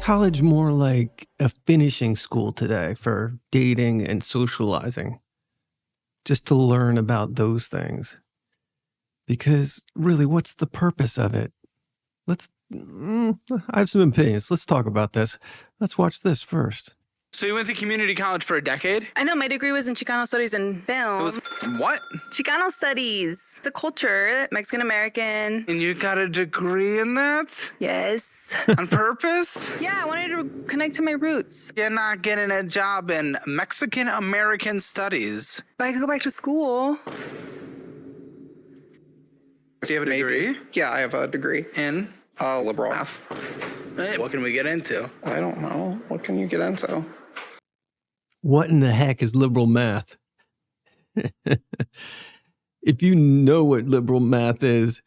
college more like a finishing school today for dating and socializing, just to learn about those things? Because really, what's the purpose of it? Let's, I have some opinions. Let's talk about this. Let's watch this first. So you went to community college for a decade? I know, my degree was in Chicano Studies and Film. It was what? Chicano Studies. The culture, Mexican-American. And you got a degree in that? Yes. On purpose? Yeah, I wanted to connect to my roots. You're not getting a job in Mexican-American studies. But I could go back to school. Do you have a degree? Yeah, I have a degree In? liberal math. What can we get into? I don't know. What can you get into? What in the heck is liberal math? If you know what liberal math is,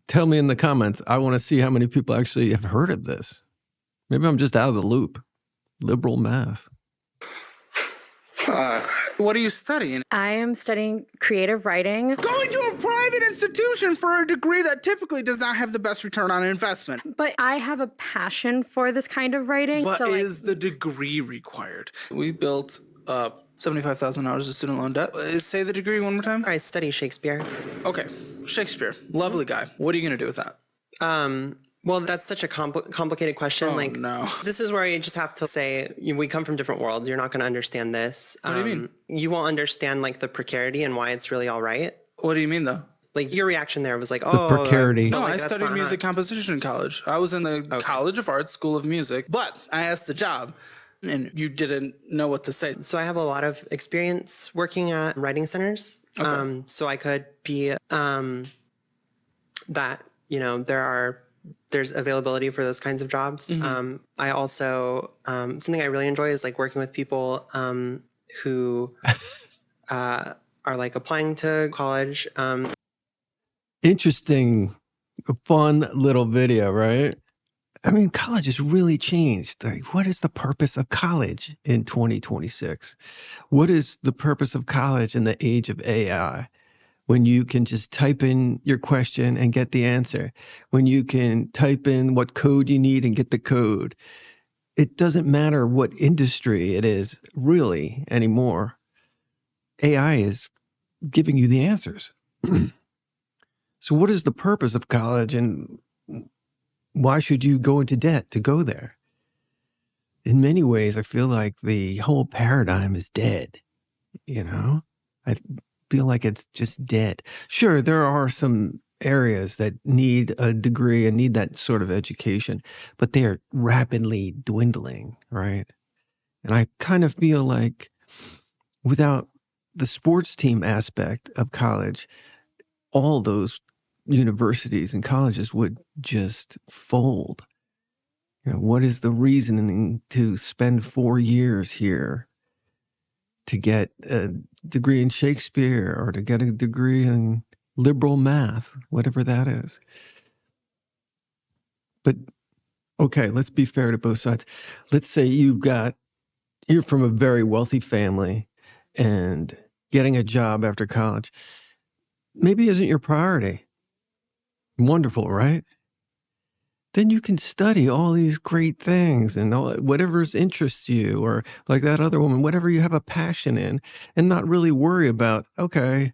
tell me in the comments. I want to see how many people actually have heard of this. Maybe I'm just out of the loop. Liberal math. What are you studying? I am studying creative writing. Going to a private institution for a degree that typically does not have the best return on investment. But I have a passion for this kind of writing. What so is the degree required? We built $75,000 of student loan debt. Say the degree one more time. I study Shakespeare. Okay, Shakespeare, lovely guy. What are you gonna do with that? Well, that's such a complicated question. Oh, no. This is where you just have to say, we come from different worlds. You're not going to understand this. What do you mean? You won't understand like the precarity and why it's really all right. What do you mean though? Like your reaction there was like, The oh, precarity. No, like, I that's studied not music hot. composition in college. I was in the College of Arts School of Music, but I asked the job and you didn't know what to say. So I have a lot of experience working at writing centers. Okay. So I could be that, there's availability for those kinds of jobs. Mm-hmm. I also, something I really enjoy is like working with people who are like applying to college. Interesting, fun little video, right? I mean, college has really changed. Like, what is the purpose of college in 2026? What is the purpose of college in the age of AI? When you can just type in your question and get the answer, when you can type in what code you need and get the code. It doesn't matter what industry it is really anymore. AI is giving you the answers. So what is the purpose of college and why should you go into debt to go there? In many ways, I feel like the whole paradigm is dead. I feel like it's just dead. Sure, there are some areas that need a degree and need that sort of education, but they are rapidly dwindling, right? And I kind of feel like without the sports team aspect of college, all those universities and colleges would just fold. What is the reasoning to spend 4 years here to get a degree in Shakespeare or to get a degree in liberal math, whatever that is? But okay, let's be fair to both sides. Let's say you're from a very wealthy family and getting a job after college maybe isn't your priority. Wonderful, right? Then you can study all these great things and whatever's interests you, or like that other woman, whatever you have a passion in, and not really worry about, okay,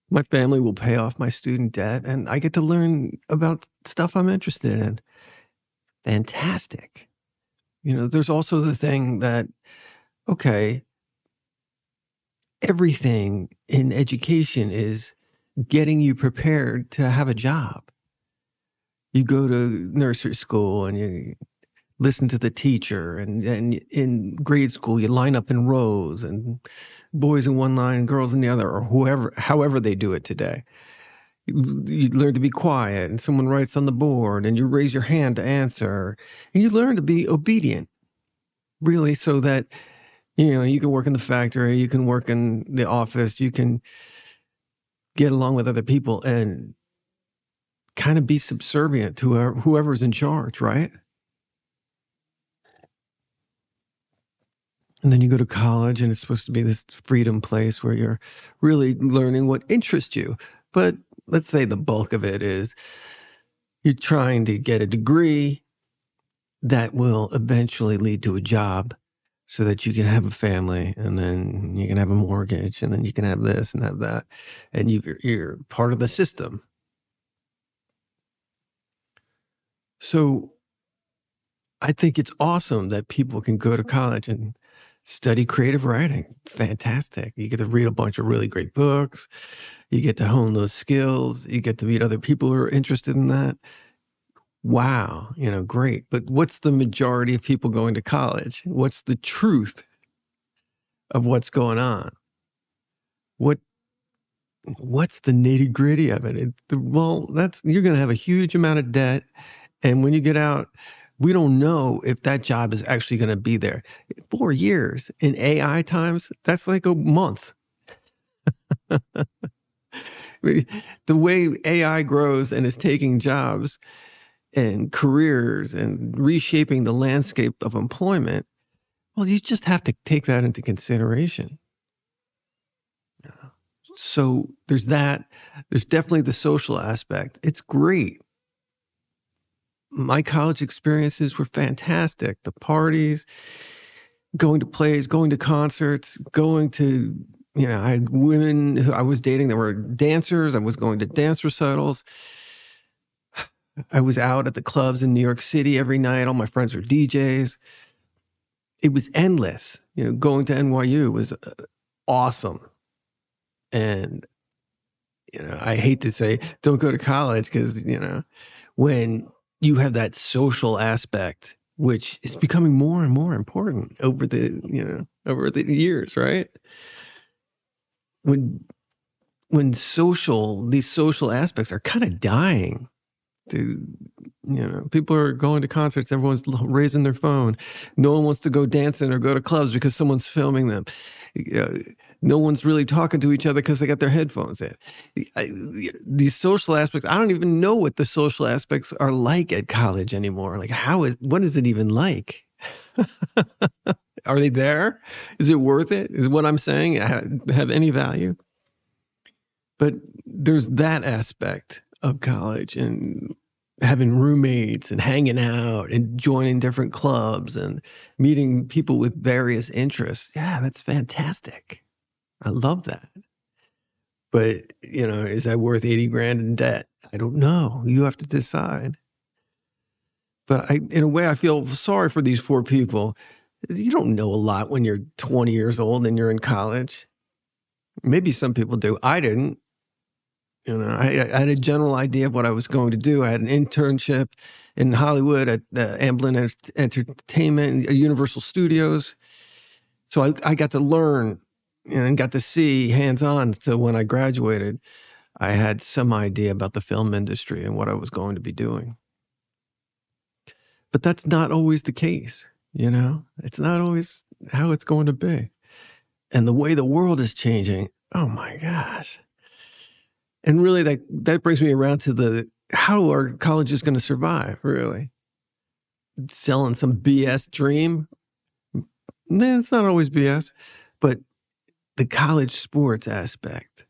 my family will pay off my student debt and I get to learn about stuff I'm interested in. Fantastic. There's also the thing that, okay, everything in education is getting you prepared to have a job. You go to nursery school and you listen to the teacher, and in grade school you line up in rows and boys in one line, girls in the other, or however they do it today. You learn to be quiet and someone writes on the board and you raise your hand to answer, and you learn to be obedient, really, so that you can work in the factory, you can work in the office, you can get along with other people and kind of be subservient to whoever's in charge, right? And then you go to college and it's supposed to be this freedom place where you're really learning what interests you. But let's say the bulk of it is you're trying to get a degree that will eventually lead to a job so that you can have a family, and then you can have a mortgage, and then you can have this and have that, and you're part of the system. So I think it's awesome that people can go to college and study creative writing. Fantastic. You get to read a bunch of really great books. You get to hone those skills. You get to meet other people who are interested in that. Wow, great. But what's the majority of people going to college? What's the truth of what's going on? What's the nitty gritty of it? Well, you're going to have a huge amount of debt. And when you get out, we don't know if that job is actually going to be there. 4 years in AI times, that's like a month. The way AI grows and is taking jobs and careers and reshaping the landscape of employment, well, you just have to take that into consideration. So there's that. There's definitely the social aspect. It's great. My college experiences were fantastic. The parties, going to plays, going to concerts, going to, I had women who I was dating that were dancers. I was going to dance recitals. I was out at the clubs in New York City every night. All my friends were DJs. It was endless. Going to NYU was awesome. And, I hate to say don't go to college because, when you have that social aspect, which is becoming more and more important over the years, right? When these social aspects are kind of dying. People are going to concerts, everyone's raising their phone. No one wants to go dancing or go to clubs because someone's filming them. No one's really talking to each other because they got their headphones in. These social aspects, I don't even know what the social aspects are like at college anymore. Like, what is it even like? Are they there? Is it worth it? Is what I'm saying have any value? But there's that aspect of college and having roommates and hanging out and joining different clubs and meeting people with various interests. Yeah, that's fantastic. I love that. But, is that worth 80 grand in debt? I don't know. You have to decide. But in a way, I feel sorry for these 4 people. You don't know a lot when you're 20 years old and you're in college. Maybe some people do. I didn't. I had a general idea of what I was going to do. I had an internship in Hollywood at Amblin Entertainment, Universal Studios. So I got to learn and got to see hands-on. So when I graduated, I had some idea about the film industry and what I was going to be doing. But that's not always the case, It's not always how it's going to be. And the way the world is changing, oh my gosh. And really, that brings me around to how are colleges going to survive, really? Selling some BS dream? Nah, it's not always BS. But the college sports aspect.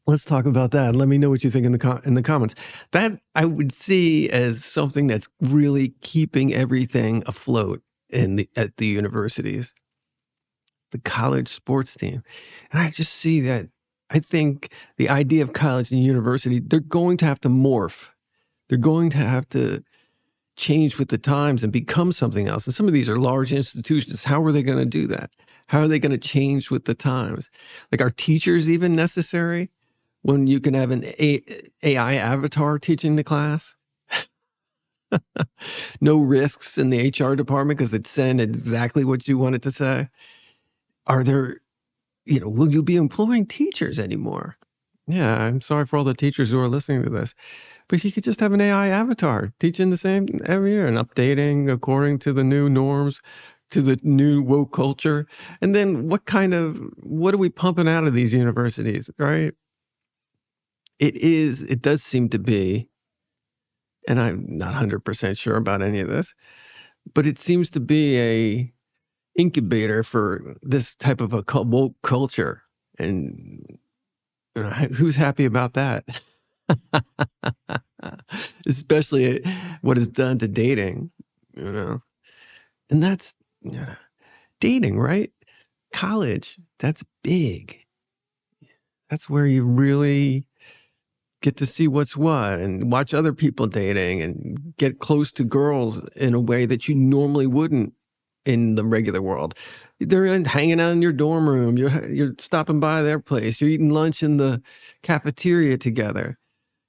Let's talk about that. Let me know what you think in the comments. That I would see as something that's really keeping everything afloat at the universities. The college sports team. And I just see that. I think the idea of college and university, they're going to have to morph. They're going to have to change with the times and become something else. And some of these are large institutions. How are they going to do that? How are they going to change with the times? Like, are teachers even necessary when you can have an AI avatar teaching the class? No risks in the HR department because it send exactly what you want it to say. Are there, will you be employing teachers anymore? Yeah, I'm sorry for all the teachers who are listening to this, but you could just have an AI avatar teaching the same every year and updating according to the new norms, to the new woke culture. And then what are we pumping out of these universities, right? It does seem to be, and I'm not 100% sure about any of this, but it seems to be a incubator for this type of a woke culture. And who's happy about that? Especially what it's done to dating, and that's dating, right? College, that's big. That's where you really get to see what's what and watch other people dating and get close to girls in a way that you normally wouldn't in the regular world. They're hanging out in your dorm room. You're stopping by their place. You're eating lunch in the cafeteria together.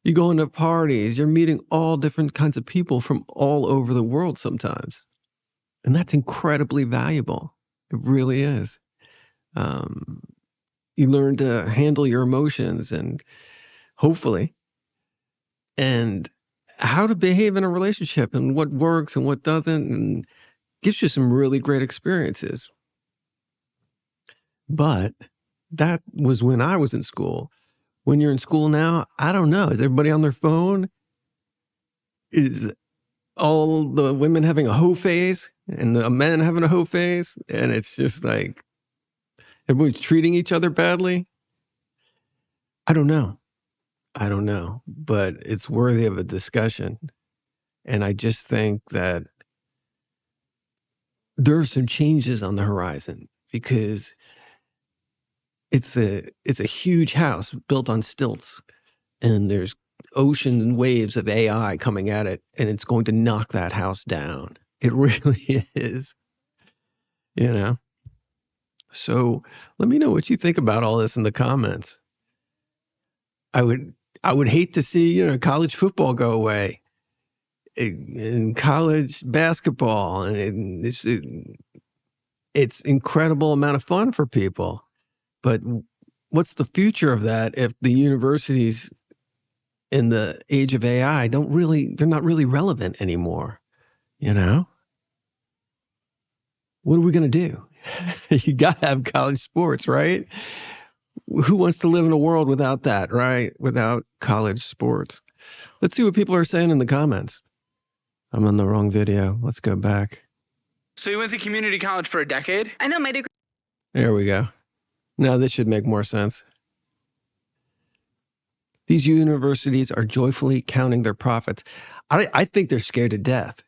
You go into parties. You're meeting all different kinds of people from all over the world sometimes. And that's incredibly valuable. It really is. You learn to handle your emotions and hopefully, and how to behave in a relationship and what works and what doesn't, and gives you some really great experiences. But that was when I was in school. When you're in school now, I don't know. Is everybody on their phone? Is all the women having a hoe phase and the men having a hoe phase? And it's just like everybody's treating each other badly? I don't know. But it's worthy of a discussion. And I just think that there are some changes on the horizon because it's a huge house built on stilts, and there's ocean and waves of AI coming at it, and it's going to knock that house down. It really is. So let me know what you think about all this in the comments. I would hate to see, college football go away and college basketball, and it's incredible amount of fun for people. But what's the future of that if the universities in the age of AI they're not really relevant anymore? What are we going to do? You got to have college sports, right? Who wants to live in a world without that, right? Without college sports. Let's see what people are saying in the comments. I'm on the wrong video. Let's go back. So you went to community college for a decade? I know my degree. There we go. Now this should make more sense. These universities are joyfully counting their profits. I think they're scared to death.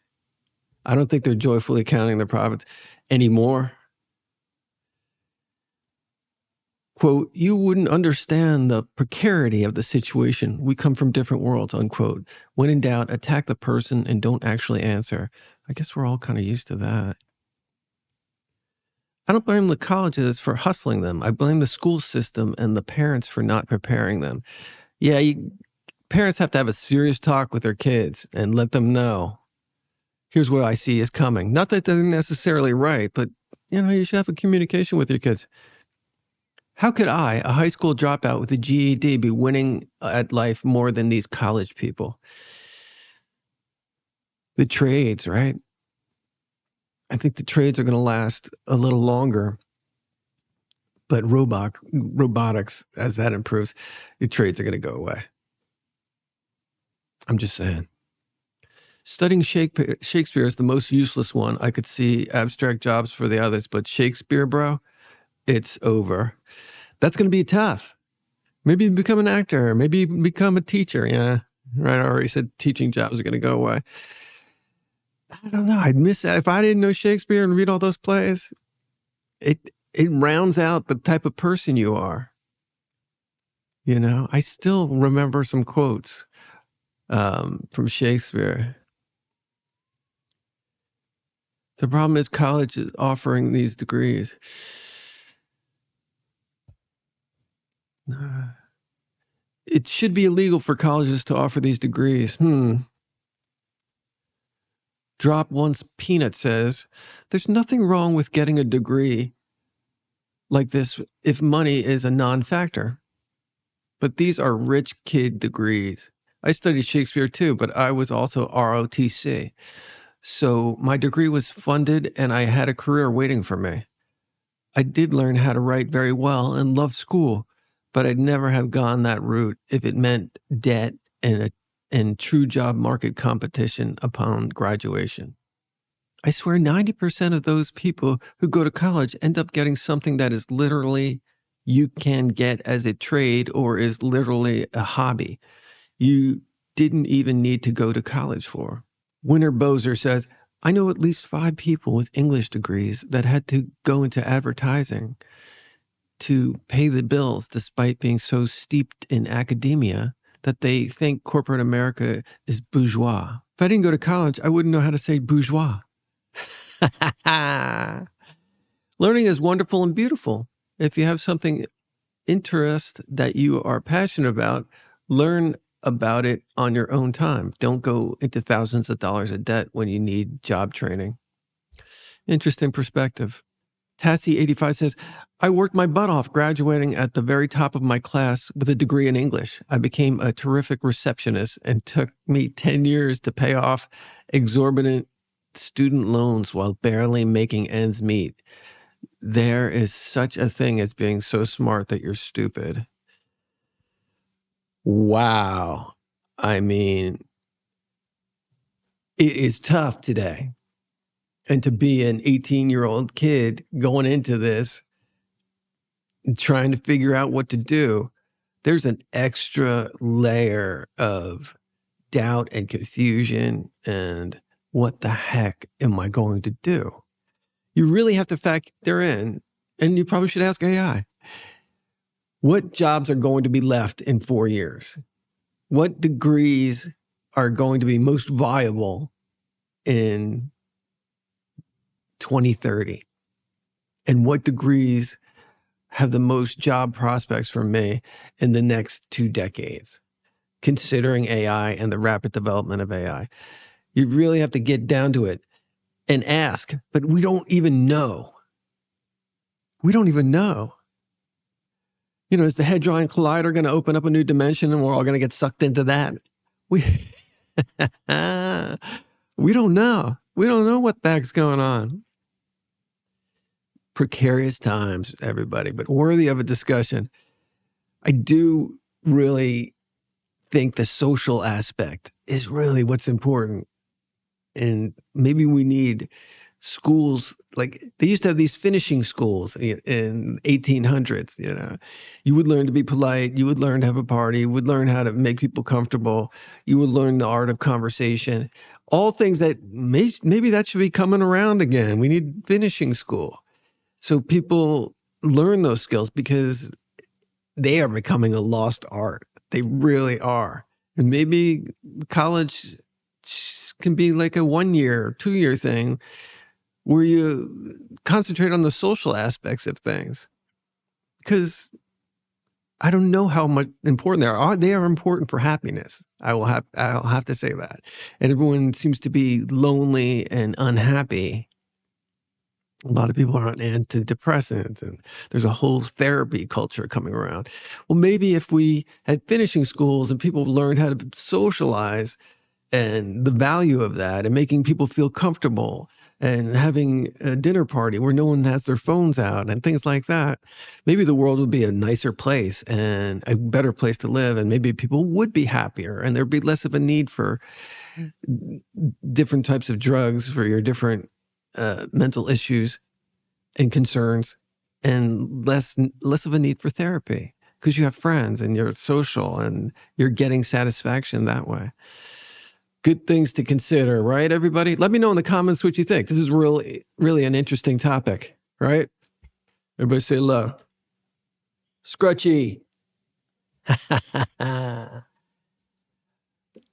I don't think they're joyfully counting their profits anymore. Quote, you wouldn't understand the precarity of the situation. We come from different worlds, unquote. When in doubt, attack the person and don't actually answer. I guess we're all kind of used to that. I don't blame the colleges for hustling them. I blame the school system and the parents for not preparing them. Yeah, parents have to have a serious talk with their kids and let them know, here's what I see is coming. Not that they're necessarily right, but you should have a communication with your kids. How could I, a high school dropout with a GED, be winning at life more than these college people? The trades, right? I think the trades are going to last a little longer, but robotics, as that improves, the trades are going to go away. I'm just saying. Studying Shakespeare is the most useless one. I could see abstract jobs for the others, but Shakespeare, bro, it's over. That's going to be tough. Maybe become an actor. Maybe become a teacher. Yeah, right. I already said teaching jobs are going to go away. I don't know. I'd miss that. If I didn't know Shakespeare and read all those plays, it rounds out the type of person you are. I still remember some quotes from Shakespeare. The problem is college is offering these degrees. It should be illegal for colleges to offer these degrees. Drop Once Peanut says, there's nothing wrong with getting a degree like this if money is a non-factor. But these are rich kid degrees. I studied Shakespeare too, but I was also ROTC. So my degree was funded and I had a career waiting for me. I did learn how to write very well and loved school, but I'd never have gone that route if it meant debt and true job market competition upon graduation. I swear 90% of those people who go to college end up getting something that is literally you can get as a trade or is literally a hobby you didn't even need to go to college for. Winter Bozer says, I know at least 5 people with English degrees that had to go into advertising to pay the bills despite being so steeped in academia that they think corporate America is bourgeois. If I didn't go to college, I wouldn't know how to say bourgeois. Learning is wonderful and beautiful. If you have something interest that you are passionate about, learn about it on your own time. Don't go into thousands of dollars of debt when you need job training. Interesting perspective. Tassie85 says, I worked my butt off graduating at the very top of my class with a degree in English. I became a terrific receptionist and took me 10 years to pay off exorbitant student loans while barely making ends meet. There is such a thing as being so smart that you're stupid. Wow. I mean, it is tough today. And to be an 18-year-old kid going into this and trying to figure out what to do, there's an extra layer of doubt and confusion and what the heck am I going to do? You really have to factor in, and you probably should ask AI, what jobs are going to be left in 4 years? What degrees are going to be most viable in 2030? And what degrees have the most job prospects for me in the next 2 decades, considering AI and the rapid development of AI? You really have to get down to it and ask, but we don't even know. We don't even know. You know, is the Hadron Collider going to open up a new dimension and we're all going to get sucked into that? We don't know. We don't know what the heck's going on. Precarious times, everybody, but worthy of a discussion. I do really think the social aspect is really what's important. And maybe we need schools, like they used to have these finishing schools in 1800s. You know, you would learn to be polite, you would learn to have a party, you would learn how to make people comfortable, you would learn the art of conversation, all things that maybe that should be coming around again. We need finishing school so people learn those skills, because they are becoming a lost art. They really are. And maybe college can be like a 1-year, 2-year thing where you concentrate on the social aspects of things, because I don't know how much important they are. They are important for happiness. I'll have to say that. And everyone seems to be lonely and unhappy. A lot of people are on antidepressants, and there's a whole therapy culture coming around. Well, maybe if we had finishing schools and people learned how to socialize and the value of that, and making people feel comfortable, and having a dinner party where no one has their phones out and things like that, maybe the world would be a nicer place and a better place to live. And maybe people would be happier, and there'd be less of a need for different types of drugs for your different mental issues and concerns, and less of a need for therapy, because you have friends and you're social and you're getting satisfaction that way. Good things to consider, right, everybody? Let me know in the comments what you think. This is really, really an interesting topic, right? Everybody say hello. Scrutchy. All right,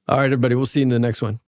everybody. We'll see you in the next one.